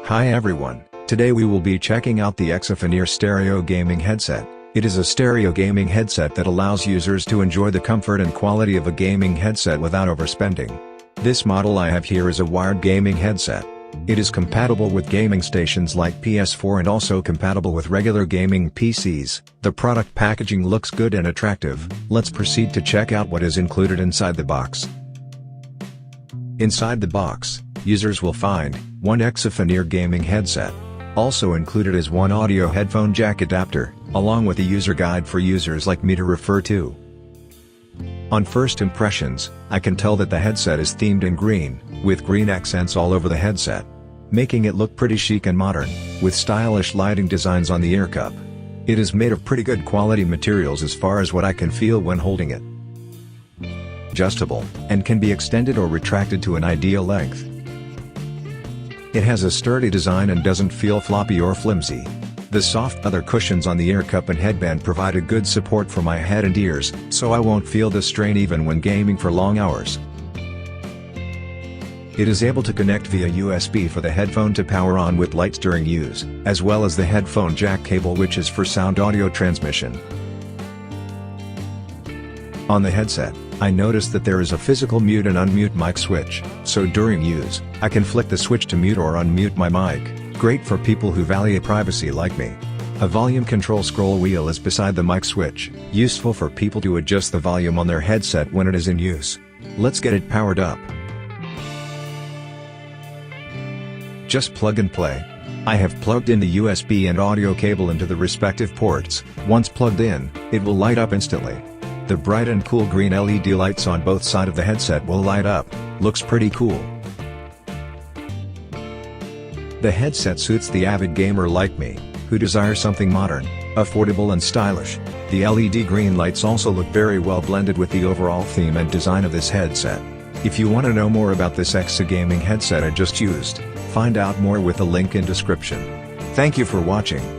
Hi everyone, today we will be checking out the EKSA Fenrir stereo gaming headset. It is a stereo gaming headset that allows users to enjoy the comfort and quality of a gaming headset without overspending. This model I have here is a wired gaming headset. It is compatible with gaming stations like PS4 and also compatible with regular gaming PCs. The product packaging looks good and attractive. Let's proceed to check out what is included inside the box. Inside the box, users will find one EKSA Fenrir gaming headset. Also included is one audio headphone jack adapter, along with a user guide for users like me to refer to. On first impressions, I can tell that the headset is themed in green, with green accents all over the headset, making it look pretty chic and modern, with stylish lighting designs on the ear cup. It is made of pretty good quality materials as far as what I can feel when holding it. Adjustable, and can be extended or retracted to an ideal length. It has a sturdy design and doesn't feel floppy or flimsy. The soft leather cushions on the ear cup and headband provide a good support for my head and ears, so I won't feel the strain even when gaming for long hours. It is able to connect via USB for the headphone to power on with lights during use, as well as the headphone jack cable which is for sound audio transmission. On the headset, I noticed that there is a physical mute and unmute mic switch, so during use, I can flick the switch to mute or unmute my mic, great for people who value privacy like me. A volume control scroll wheel is beside the mic switch, useful for people to adjust the volume on their headset when it is in use. Let's get it powered up. Just plug and play. I have plugged in the USB and audio cable into the respective ports. Once plugged in, it will light up instantly. The bright and cool green LED lights on both sides of the headset will light up. Looks pretty cool. The headset suits the avid gamer like me, who desires something modern, affordable and stylish. The LED green lights also look very well blended with the overall theme and design of this headset. If you want to know more about this EKSA gaming headset I just used, find out more with the link in description. Thank you for watching.